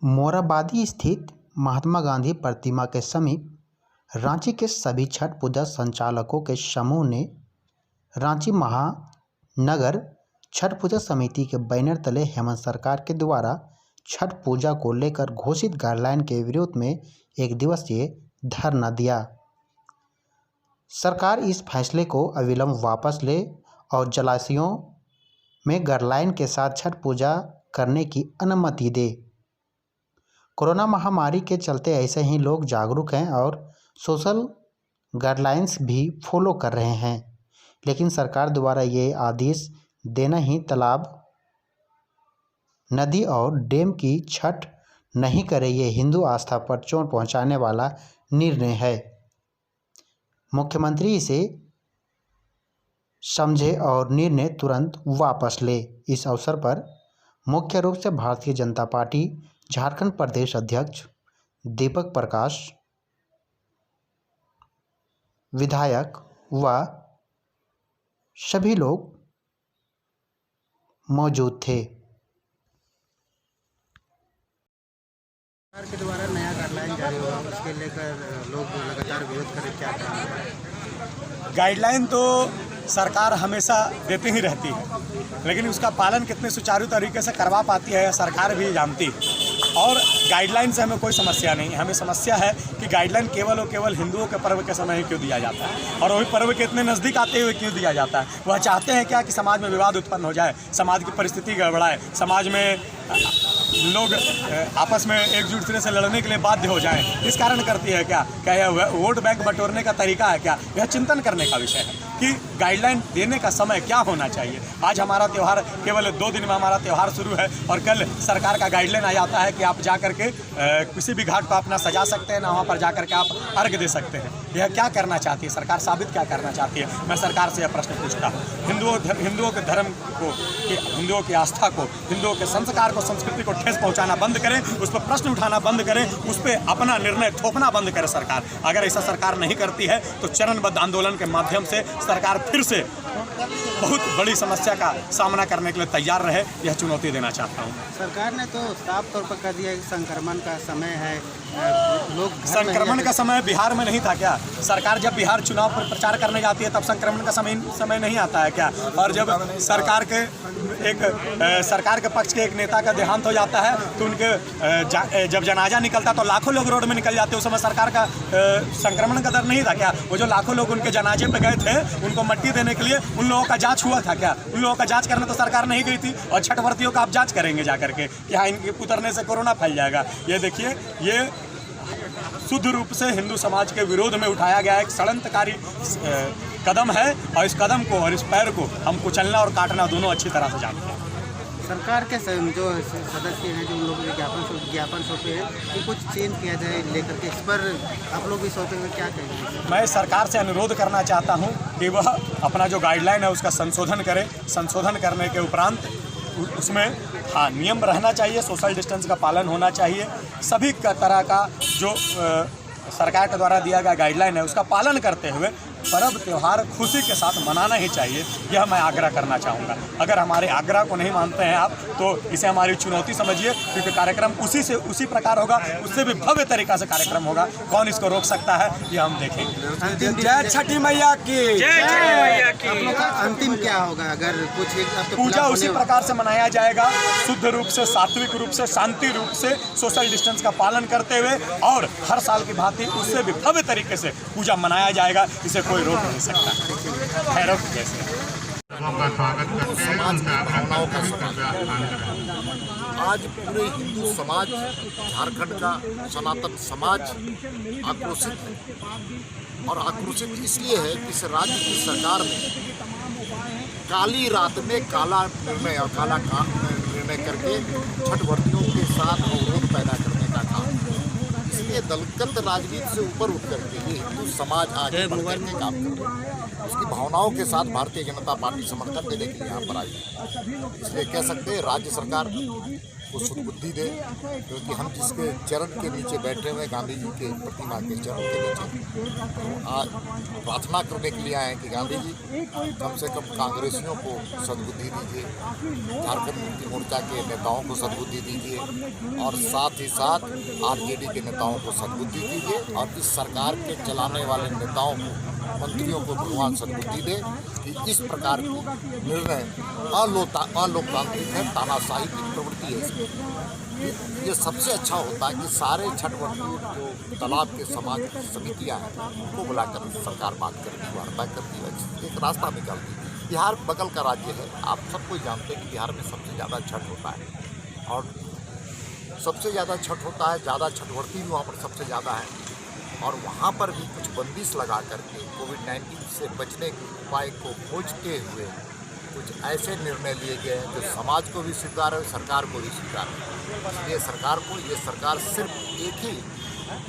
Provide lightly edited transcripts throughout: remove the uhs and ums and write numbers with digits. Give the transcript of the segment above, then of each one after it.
मोराबादी स्थित महात्मा गांधी प्रतिमा के समीप रांची के सभी छठ पूजा संचालकों के समूह ने रांची महानगर छठ पूजा समिति के बैनर तले हेमंत सरकार के द्वारा छठ पूजा को लेकर घोषित गाइडलाइन के विरोध में एक दिवसीय धरना दिया। सरकार इस फैसले को अविलंब वापस ले और जलाशयों में गाइडलाइन के साथ छठ पूजा करने की अनुमति दे। कोरोना महामारी के चलते ऐसे ही लोग जागरूक हैं और सोशल गाइडलाइंस भी फॉलो कर रहे हैं, लेकिन सरकार द्वारा ये आदेश देना ही तालाब, नदी और डैम की छठ नहीं करे, ये हिंदू आस्था पर चोट पहुंचाने वाला निर्णय है। मुख्यमंत्री इसे समझे और निर्णय तुरंत वापस ले। इस अवसर पर मुख्य रूप से भारतीय जनता पार्टी झारखंड प्रदेश अध्यक्ष दीपक प्रकाश, विधायक व सभी लोग मौजूद थे। सरकार के द्वारा नया गाइडलाइन जारी हुआ, उसके लेकर लोग लगातार विरोध करें, क्या करेंगे? गाइडलाइन तो सरकार हमेशा देती ही रहती है, लेकिन उसका पालन कितने सुचारू तरीके से करवा पाती है सरकार भी जानती है। और गाइडलाइन से हमें कोई समस्या नहीं है। हमें समस्या है कि गाइडलाइन केवल और केवल हिंदुओं के पर्व के समय ही क्यों दिया जाता है, और वही पर्व के इतने नज़दीक आते हुए क्यों दिया जाता है। वह चाहते हैं क्या कि समाज में विवाद उत्पन्न हो जाए, समाज की परिस्थिति गड़बड़ाए, समाज में लोग आपस में एक दूसरे से लड़ने के लिए बाध्य हो जाएं। इस कारण करती है क्या यह वोट बैंक बटोरने का तरीका है क्या? यह चिंतन करने का विषय है कि गाइडलाइन देने का समय क्या होना चाहिए। आज हमारा त्यौहार केवल 2 दिन में हमारा त्यौहार शुरू है और कल सरकार का गाइडलाइन आ जाता है कि आप जा कर के किसी भी घाट को अपना सजा सकते हैं, ना वहाँ पर जा कर के आप अर्घ दे सकते हैं। यह क्या करना चाहती है सरकार? साबित क्या करना चाहती है? मैं सरकार से यह प्रश्न पूछता हूँ। हिंदुओं के धर्म को, हिंदुओं की आस्था को, हिंदुओं के संस्कार को, संस्कृति को ठेस पहुँचाना बंद करें, उस पर प्रश्न उठाना बंद करें, उस पर अपना निर्णय थोपना बंद करे सरकार। अगर ऐसा सरकार नहीं करती है तो चरणबद्ध आंदोलन के माध्यम से सरकार फिर से बहुत बड़ी समस्या का सामना करने के लिए तैयार रहे, यह चुनौती देना चाहता हूँ। सरकार ने तो साफ तौर पर कह दिया कि संक्रमण का समय है, लोग संक्रमण का समय बिहार में नहीं था क्या? सरकार जब बिहार चुनाव पर प्रचार करने जाती है तब संक्रमण का समय नहीं आता है क्या? और जब सरकार के पक्ष के एक नेता का देहांत हो जाता है तो उनके जब जनाजा निकलता तो लाखों लोग रोड में निकल जाते, उस समय सरकार का संक्रमण का डर नहीं था क्या? वो जो लाखों लोग उनके जनाजे पे गए थे उनको मट्टी देने के लिए, उन लोगों का जांच हुआ था क्या? उन लोगों का जांच करने तो सरकार नहीं गई थी, और छठ व्रतियों का आप जांच करेंगे जा करके कि हाँ इनके उतरने से कोरोना फैल जाएगा। ये देखिए, ये शुद्ध रूप से हिंदू समाज के विरोध में उठाया गया एक षड्यंत्रकारी कदम है, और इस कदम को और इस पैर को हम कुचलना और काटना दोनों अच्छी तरह से जानते हैं। सरकार के जो सदस्य हैं, जो लोग ज्ञापन सौंपे हैं कि कुछ चेंज किया जाए लेकर के, इस पर आप लोग भी सौंपेंगे, क्या कहेंगे? मैं सरकार से अनुरोध करना चाहता हूं कि वह अपना जो गाइडलाइन है उसका संशोधन करे। संशोधन करने के उपरांत उसमें हाँ नियम रहना चाहिए, सोशल डिस्टेंस का पालन होना चाहिए, सभी तरह का जो सरकार के द्वारा दिया गया गाइडलाइन है उसका पालन करते हुए पर्व त्यौहार खुशी के साथ मनाना ही चाहिए, यह मैं आग्रह करना चाहूँगा। अगर हमारे आग्रह को नहीं मानते हैं आप तो इसे हमारी चुनौती समझिए, क्योंकि कार्यक्रम उसी प्रकार होगा, उससे भी भव्य तरीका से कार्यक्रम होगा। कौन इसको रोक सकता है, ये हम देखेंगे। जय छठी मैया की जय। आप लोग का अंतिम क्या होगा? अगर कुछ पूजा उसी प्रकार से मनाया जाएगा, शुद्ध रूप से, सात्विक रूप से, शांति रूप से, सोशल डिस्टेंस का पालन करते हुए, और हर साल की भांति उससे भी भव्य तरीके से पूजा मनाया जाएगा। इसे कोई रोक नहीं सकता। भैरव जैसे समाज की भावनाओं का आज पूरे हिंदू समाज, झारखंड का सनातन समाज आक्रोशित है, और आक्रोशित इसलिए है कि इस राज्य की सरकार ने काली रात में काला निर्णय और काला निर्णय करके छठ व्रतियों के साथ अवरोध पैदा करने का काम। इसलिए दलगत राजनीति से ऊपर उठ करके ये हिंदू समाज आगे बढ़ने के काम कर रहे हैं। उसकी भावनाओं के साथ भारतीय जनता पार्टी समर्थन देने के लिए यहाँ पर आई है। इसलिए कह सकते हैं राज्य सरकार को सद्बुद्धि दे, क्योंकि हम जिसके चरण के नीचे बैठे हुए गांधी जी के प्रतिमा के चरण के नीचे आज प्रार्थना करने के लिए आए हैं कि गांधी जी कम से कम कांग्रेसियों को सद्बुद्धि दीजिए, झारखंड मुक्ति मोर्चा के नेताओं को सद्बुद्धि दीजिए और साथ ही साथ आरजेडी के नेताओं को सद्बुद्धि दीजिए और इस सरकार के चलाने वाले नेताओं को, मंत्रियों को भगवान सद्बुद्धि दे कि इस प्रकार के निर्णय अलोकतांत्रिक है, तानाशाही की प्रवृत्ति है इसमें। ये सबसे अच्छा होता है कि सारे छठवर्ती जो तालाब के समाज की समितियाँ हैं उनको बुलाकर सरकार बात करती, वार्ता करती है, एक रास्ता निकालती है। बिहार बगल का राज्य है, आप सब कोई जानते हैं कि बिहार में सबसे ज़्यादा छठ होता है और सबसे ज़्यादा छठ होता है, ज़्यादा छठवर्ती भी वहाँ पर सबसे ज़्यादा है और वहाँ पर भी कुछ बंदिश लगा करके कोविड-19 से बचने के उपाय को खोजते हुए कुछ ऐसे निर्णय लिए गए हैं जो समाज को भी स्वीकार है, सरकार को भी स्वीकार है। इसलिए सरकार को ये सरकार सिर्फ एक ही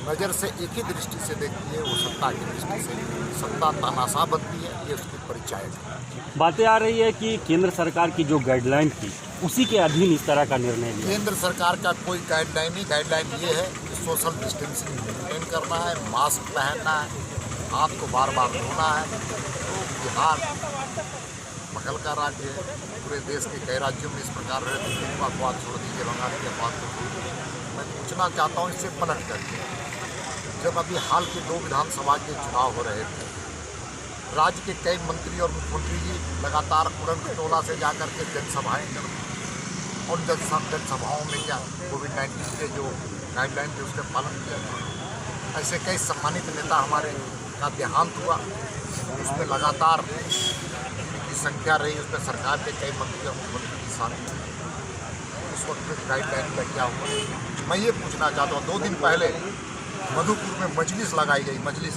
नज़र से, एक ही दृष्टि से देखती है, वो सत्ता की दृष्टि से। सत्ता तानाशाह बनती है, ये उसकी परिचायक है। बातें आ रही है कि केंद्र सरकार की जो गाइडलाइन थी उसी के अधीन इस तरह का निर्णय लिया। केंद्र सरकार का कोई गाइडलाइन नहीं, गाइडलाइन ये है कि सोशल डिस्टेंसिंग मेंटेन करना है, मास्क पहनना है, हाथ को बार बार धोना है। तो बिहार बगल का राज्य है, पूरे देश के कई राज्यों में इस प्रकार रहते हैं। अफवाह छोड़ दीजिए, बंगाल की अफवाह को छोड़ दीजिए। मैं पूछना चाहता हूँ इससे पलट करके, जब अभी हाल के 2 विधानसभा के चुनाव हो रहे थे, राज्य के कई मंत्री और मुख्यमंत्री जी लगातार उड़न खटोला से जाकर के जनसभाएँ करते और जनसभाओं में क्या कोविड-19 के जो गाइडलाइन थे उसका पालन किया। ऐसे कई सम्मानित नेता हमारे का देहांत हुआ, उसमें लगातार की संख्या रही, उसमें सरकार के कई मंत्री और मुख्यमंत्री की शामिल। उस वक्त गाइडलाइन का क्या हुआ, मैं ये पूछना चाहता हूँ। 2 दिन पहले मधुपुर में मजलिस लगाई गई, मजलिस,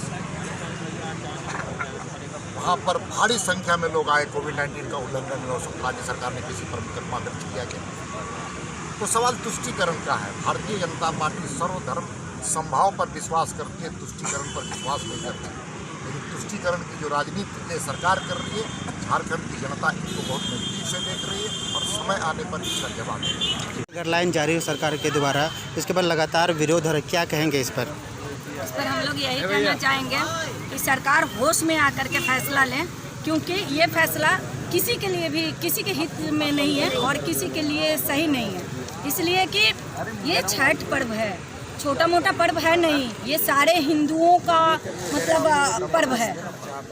वहाँ पर भारी संख्या में लोग आए। कोविड-19 का उल्लंघन हो सकता, राज्य सरकार ने किसी पर मुकदमा दर्ज किया गया। तो सवाल तुष्टीकरण का है। भारतीय जनता पार्टी सर्वधर्म समभाव पर विश्वास करती है, तुष्टीकरण पर विश्वास नहीं करती। लेकिन तुष्टीकरण की जो राजनीति ये सरकार कर रही है, झारखंड की जनता इसको बहुत नज़दीक से देख रही है और समय आने पर इसका जवाब देगी। गाइडलाइन जारी हो सरकार के द्वारा, इसके बाद लगातार विरोध हो रहा है, क्या कहेंगे इस पर? इस पर हम लोग यही कहना चाहेंगे कि सरकार होश में आकर के फैसला लें, क्योंकि ये फैसला किसी के लिए भी, किसी के हित में नहीं है और किसी के लिए सही नहीं है। इसलिए कि ये छठ पर्व है, छोटा मोटा पर्व है नहीं, ये सारे हिंदुओं का मतलब पर्व है।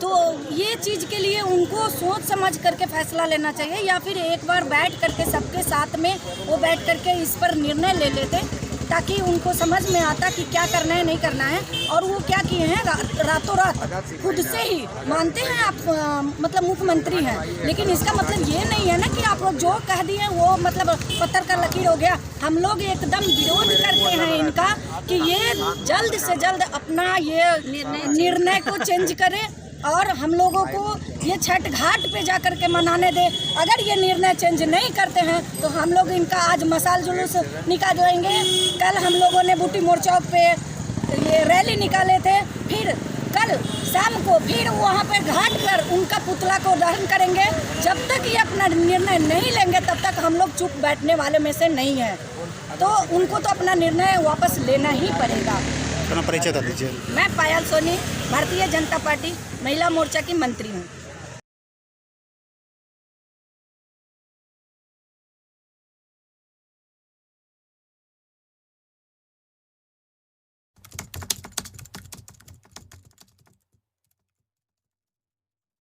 तो ये चीज़ के लिए उनको सोच समझ करके फैसला लेना चाहिए, या फिर एक बार बैठ करके सबके साथ में वो बैठ करके इस पर निर्णय ले लेते, ताकि उनको समझ में आता कि क्या करना है नहीं करना है। और वो क्या किए हैं, रातों रात खुद से ही मानते हैं आप मतलब मुख्यमंत्री हैं, लेकिन इसका मतलब ये नहीं है ना कि आप जो कह दिए वो मतलब पत्थर का लकीर हो गया। हम लोग एकदम विरोध करते हैं इनका कि ये जल्द से जल्द अपना ये निर्णय को चेंज करें और हम लोगों को ये छठ घाट पे जाकर के मनाने दे। अगर ये निर्णय चेंज नहीं करते हैं तो हम लोग इनका आज मशाल जुलूस निकालेंगे। कल हम लोगों ने बूटी मोड़ चौक पे ये रैली निकाले थे, फिर कल शाम को फिर वहाँ पे घाट पर उनका पुतला को दहन करेंगे। जब तक ये अपना निर्णय नहीं लेंगे तब तक हम लोग चुप बैठने वाले में से नहीं हैं। तो उनको तो अपना निर्णय वापस लेना ही पड़ेगा। अपना परिचय दे दीजिए। मैं पायल सोनी, भारतीय जनता पार्टी महिला मोर्चा की मंत्री हूँ।